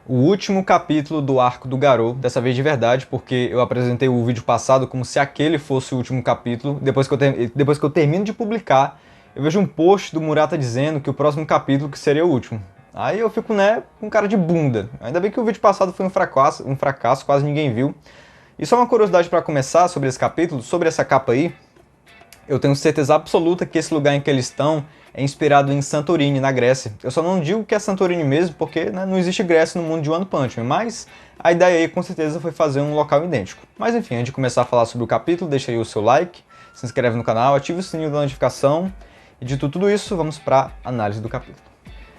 O último capítulo do arco do Garou, dessa vez de verdade, porque eu apresentei o vídeo passado como se aquele fosse o último capítulo. Depois que eu termino de publicar, eu vejo um post do Murata dizendo que o próximo capítulo que seria o último. Aí eu fico, né, com cara de bunda. Ainda bem que o vídeo passado foi um fracasso, quase ninguém viu. E só uma curiosidade para começar sobre esse capítulo, sobre essa capa aí. Eu tenho certeza absoluta que esse lugar em que eles estão é inspirado em Santorini, na Grécia. Eu só não digo que é Santorini mesmo, porque né, não existe Grécia no mundo de One Punch Man, mas a ideia aí com certeza foi fazer um local idêntico. Mas enfim, antes de começar a falar sobre o capítulo, deixa aí o seu like, se inscreve no canal, ativa o sininho da notificação, e dito tudo isso, vamos para a análise do capítulo.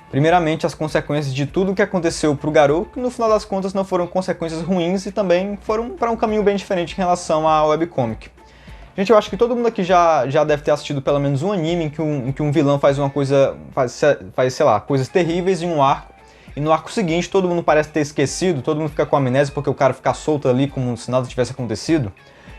Primeiramente, as consequências de tudo o que aconteceu para o Garou, que no final das contas não foram consequências ruins e também foram para um caminho bem diferente em relação à webcomic. Gente, eu acho que todo mundo aqui já deve ter assistido pelo menos um anime em que um vilão faz uma coisa, sei lá, coisas terríveis em um arco, e no arco seguinte todo mundo parece ter esquecido, todo mundo fica com amnésia porque o cara fica solto ali como se nada tivesse acontecido.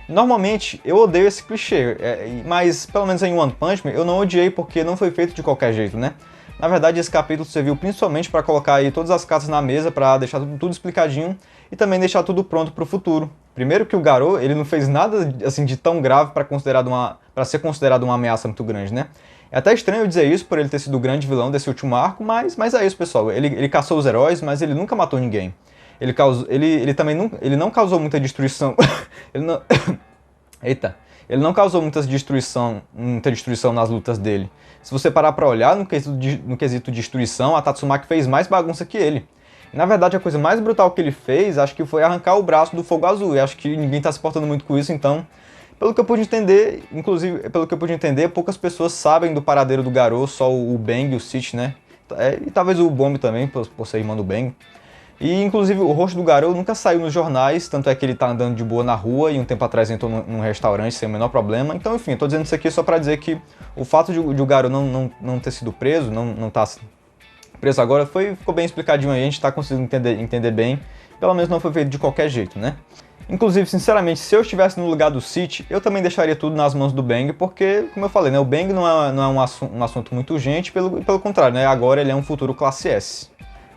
Normalmente, eu odeio esse clichê, mas pelo menos em One Punch Man eu não odiei porque não foi feito de qualquer jeito, né? Na verdade, esse capítulo serviu principalmente para colocar aí todas as cartas na mesa, para deixar tudo explicadinho e também deixar tudo pronto para o futuro. Primeiro que o Garou, ele não fez nada assim de tão grave para ser considerado uma ameaça muito grande, né? É até estranho dizer isso por ele ter sido o grande vilão desse último arco, mas é isso, pessoal. Ele caçou os heróis, mas ele nunca matou ninguém. Ele também não causou muita destruição. ele não... Eita. Ele não causou muita destruição nas lutas dele. Se você parar pra olhar no quesito destruição, a Tatsumaki fez mais bagunça que ele. E, na verdade, a coisa mais brutal que ele fez, acho que foi arrancar o braço do Fogo Azul. E acho que ninguém tá se importando muito com isso, então... Pelo que eu pude entender, poucas pessoas sabem do paradeiro do Garou, só o Bang e o City, né? E talvez o Bomb também, por ser irmão do Bang. E, inclusive, o rosto do Garou nunca saiu nos jornais, tanto é que ele tá andando de boa na rua e um tempo atrás entrou num restaurante sem o menor problema. Então, enfim, eu tô dizendo isso aqui só pra dizer que o fato de o Garou não ter sido preso, não tá preso agora, ficou bem explicadinho aí, a gente tá conseguindo entender bem. Pelo menos não foi feito de qualquer jeito, né? Inclusive, sinceramente, se eu estivesse no lugar do City, eu também deixaria tudo nas mãos do Bang, porque, como eu falei, né, o Bang não é um assunto muito urgente, pelo contrário, né, agora ele é um futuro classe S.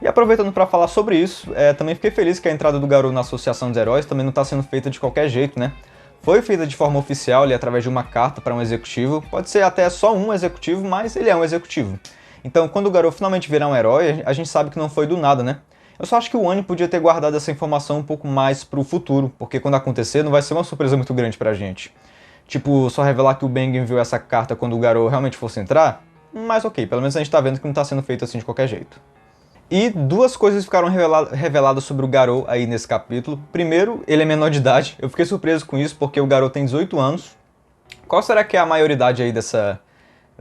E aproveitando para falar sobre isso, também fiquei feliz que a entrada do Garou na Associação dos Heróis também não está sendo feita de qualquer jeito, né? Foi feita de forma oficial, ali, através de uma carta para um executivo, pode ser até só um executivo, mas ele é um executivo. Então, quando o Garou finalmente virar um herói, a gente sabe que não foi do nada, né? Eu só acho que o Oni podia ter guardado essa informação um pouco mais pro futuro, porque quando acontecer não vai ser uma surpresa muito grande pra gente. Tipo, só revelar que o Bang enviou essa carta quando o Garou realmente fosse entrar? Mas ok, pelo menos a gente tá vendo que não tá sendo feito assim de qualquer jeito. E duas coisas ficaram reveladas sobre o Garou aí nesse capítulo. Primeiro, ele é menor de idade. Eu fiquei surpreso com isso porque o Garou tem 18 anos. Qual será que é a maioridade aí dessa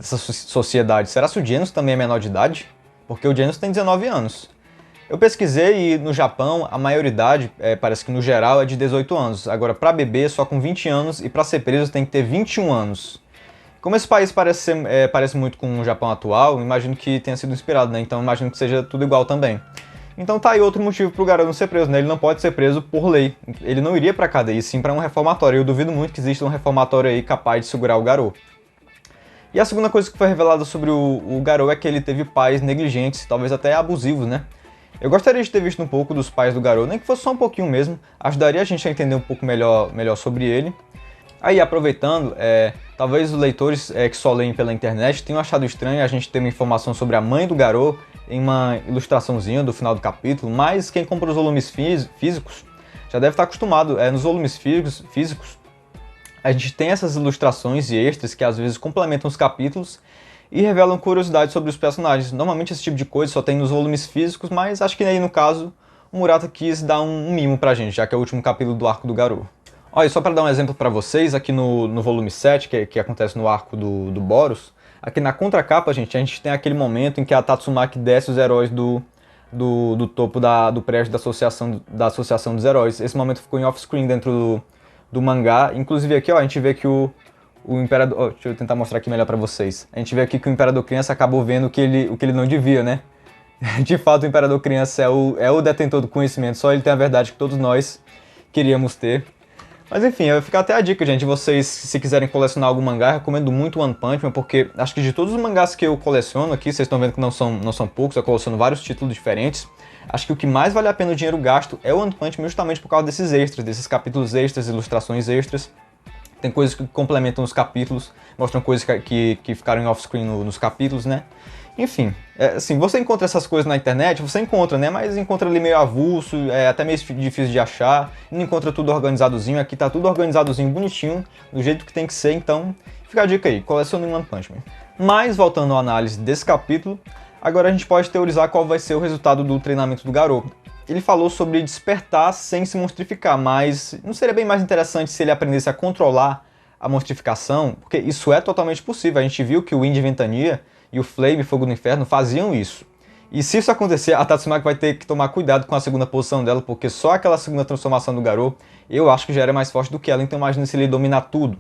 sociedade? Será que o Genos também é menor de idade? Porque o Genos tem 19 anos. Eu pesquisei e no Japão a maioridade, parece que no geral, é de 18 anos. Agora, para bebê, só com 20 anos e para ser preso tem que ter 21 anos. Como esse país parece muito com o Japão atual, imagino que tenha sido inspirado, né? Então imagino que seja tudo igual também. Então tá aí outro motivo pro Garou não ser preso, né? Ele não pode ser preso por lei. Ele não iria pra cadeia, e sim pra um reformatório. Eu duvido muito que exista um reformatório aí capaz de segurar o Garou. E a segunda coisa que foi revelada sobre o Garou é que ele teve pais negligentes, talvez até abusivos, né? Eu gostaria de ter visto um pouco dos pais do Garou, nem que fosse só um pouquinho mesmo. Ajudaria a gente a entender um pouco melhor sobre ele. Aí, aproveitando, talvez os leitores que só leem pela internet tenham achado estranho a gente ter uma informação sobre a mãe do Garou em uma ilustraçãozinha do final do capítulo, mas quem compra os volumes físicos já deve estar acostumado. Nos volumes físicos, a gente tem essas ilustrações e extras que às vezes complementam os capítulos e revelam curiosidades sobre os personagens. Normalmente esse tipo de coisa só tem nos volumes físicos, mas acho que aí no caso o Murata quis dar um mimo pra gente, já que é o último capítulo do arco do Garou. Olha, só para dar um exemplo para vocês, aqui no volume 7, que acontece no arco do Boros, aqui na contracapa, a gente tem aquele momento em que a Tatsumaki desce os heróis do topo do prédio da Associação dos Heróis. Esse momento ficou em off-screen dentro do mangá. Inclusive aqui, ó, a gente vê que o Imperador... deixa eu tentar mostrar aqui melhor para vocês. A gente vê aqui que o Imperador Criança acabou vendo o que ele não devia, né? De fato, o Imperador Criança é o detentor do conhecimento, só ele tem a verdade que todos nós queríamos ter. Mas enfim, vai ficar até a dica, gente, vocês, se quiserem colecionar algum mangá, eu recomendo muito One Punch Man, porque acho que de todos os mangás que eu coleciono aqui, vocês estão vendo que não são poucos, eu coleciono vários títulos diferentes, acho que o que mais vale a pena o dinheiro gasto é o One Punch Man, justamente por causa desses extras, desses capítulos extras, ilustrações extras. Tem coisas que complementam os capítulos, mostram coisas que ficaram em off-screen nos capítulos, né? Enfim, assim, você encontra essas coisas na internet, você encontra, né? Mas encontra ali meio avulso, é até meio difícil de achar, não encontra tudo organizadozinho, aqui tá tudo organizadozinho, bonitinho, do jeito que tem que ser, então fica a dica aí, colecione One Punch Man. Mas, voltando à análise desse capítulo, agora a gente pode teorizar qual vai ser o resultado do treinamento do Garou. Ele falou sobre despertar sem se monstrificar, mas não seria bem mais interessante se ele aprendesse a controlar a monstrificação? Porque isso é totalmente possível, a gente viu que o Wind Ventania e o Flame, Fogo do Inferno, faziam isso. E se isso acontecer, a Tatsumaki vai ter que tomar cuidado com a segunda posição dela, porque só aquela segunda transformação do Garou, eu acho que já era mais forte do que ela, então imagina se ele dominar tudo.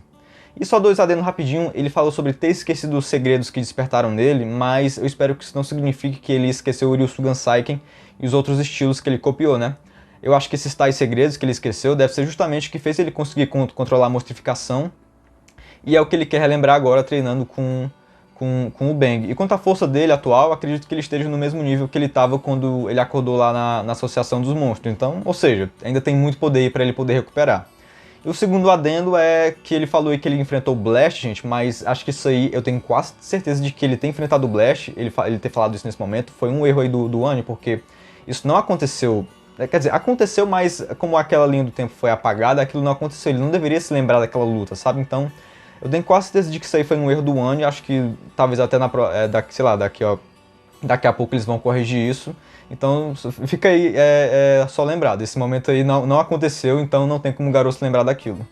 E só dois adendos rapidinho, ele falou sobre ter esquecido os segredos que despertaram nele, mas eu espero que isso não signifique que ele esqueceu o Ryusugan Saiken e os outros estilos que ele copiou, né? Eu acho que esses tais segredos que ele esqueceu deve ser justamente o que fez ele conseguir controlar a monstrificação, e é o que ele quer relembrar agora treinando com o Bang. E quanto à força dele atual, acredito que ele esteja no mesmo nível que ele estava quando ele acordou lá na Associação dos Monstros. Então, ou seja, ainda tem muito poder para ele poder recuperar. E o segundo adendo é que ele falou aí que ele enfrentou o Blast, gente, mas acho que isso aí eu tenho quase certeza de que ele tem enfrentado o Blast, ele ter falado isso nesse momento, foi um erro aí do Ani, porque isso não aconteceu. Quer dizer, aconteceu, mas como aquela linha do tempo foi apagada, aquilo não aconteceu, ele não deveria se lembrar daquela luta, sabe? Então, eu tenho quase certeza de que isso aí foi um erro do Ani, acho que talvez até sei lá, daqui a pouco eles vão corrigir isso. Então fica aí só lembrado, esse momento aí não aconteceu, então não tem como o Garou se lembrar daquilo.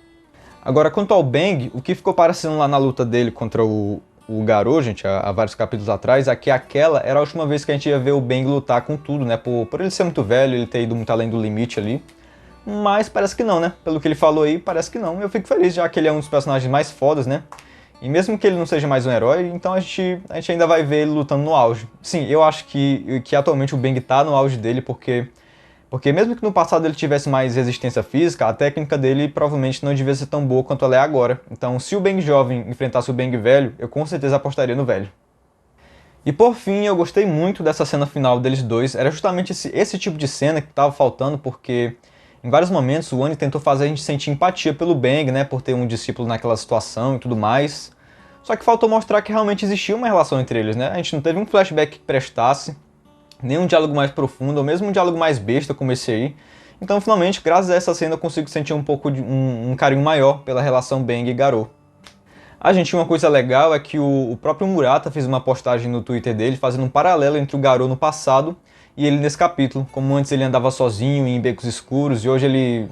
Agora, quanto ao Bang, o que ficou parecendo lá na luta dele contra o Garou, gente, há vários capítulos atrás, é que aquela era a última vez que a gente ia ver o Bang lutar com tudo, né? Por ele ser muito velho, ele ter ido muito além do limite ali. Mas parece que não, né? Pelo que ele falou aí, parece que não. Eu fico feliz, já que ele é um dos personagens mais fodas, né? E mesmo que ele não seja mais um herói, então a gente ainda vai ver ele lutando no auge. Sim, eu acho que atualmente o Bang tá no auge dele, porque mesmo que no passado ele tivesse mais resistência física, a técnica dele provavelmente não devia ser tão boa quanto ela é agora. Então, se o Bang jovem enfrentasse o Bang velho, eu com certeza apostaria no velho. E por fim, eu gostei muito dessa cena final deles dois. Era justamente esse tipo de cena que tava faltando, porque em vários momentos o Ani tentou fazer a gente sentir empatia pelo Bang, né, por ter um discípulo naquela situação e tudo mais. Só que faltou mostrar que realmente existia uma relação entre eles, né? A gente não teve um flashback que prestasse, nem um diálogo mais profundo, ou mesmo um diálogo mais besta como esse aí. Então, finalmente, graças a essa cena, eu consigo sentir um pouco de um carinho maior pela relação Bang e Garou. A gente, uma coisa legal é que o próprio Murata fez uma postagem no Twitter dele fazendo um paralelo entre o Garou no passado e ele nesse capítulo. Como antes ele andava sozinho em becos escuros e hoje ele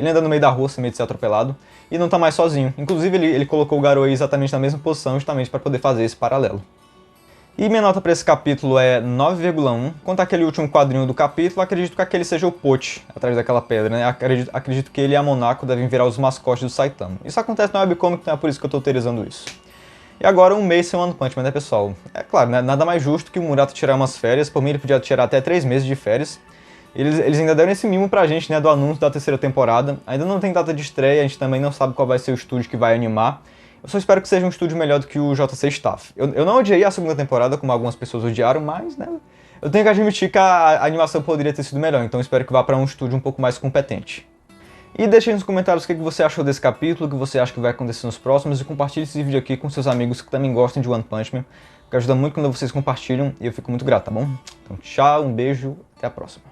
anda no meio da rua sem medo de ser atropelado e não tá mais sozinho. Inclusive ele colocou o Garou exatamente na mesma posição justamente para poder fazer esse paralelo. E minha nota para esse capítulo é 9,1. Quanto àquele último quadrinho do capítulo, acredito que aquele seja o Pochi, atrás daquela pedra, né? Acredito que ele e a Monako devem virar os mascotes do Saitama. Isso acontece na webcomic, então é por isso que eu tô teorizando isso. E agora um mês sem One Punch Man, né, pessoal? É claro, né? Nada mais justo que o Murata tirar umas férias. Por mim ele podia tirar até 3 meses de férias. Eles ainda deram esse mimo pra gente, né, do anúncio da terceira temporada. Ainda não tem data de estreia, a gente também não sabe qual vai ser o estúdio que vai animar. Eu só espero que seja um estúdio melhor do que o JC Staff. Eu não odiei a segunda temporada, como algumas pessoas odiaram, mas, né, eu tenho que admitir que a animação poderia ter sido melhor, então espero que vá para um estúdio um pouco mais competente. E deixe aí nos comentários o que você achou desse capítulo, o que você acha que vai acontecer nos próximos, e compartilhe esse vídeo aqui com seus amigos que também gostam de One Punch Man, porque ajuda muito quando vocês compartilham, e eu fico muito grato, tá bom? Então tchau, um beijo, até a próxima.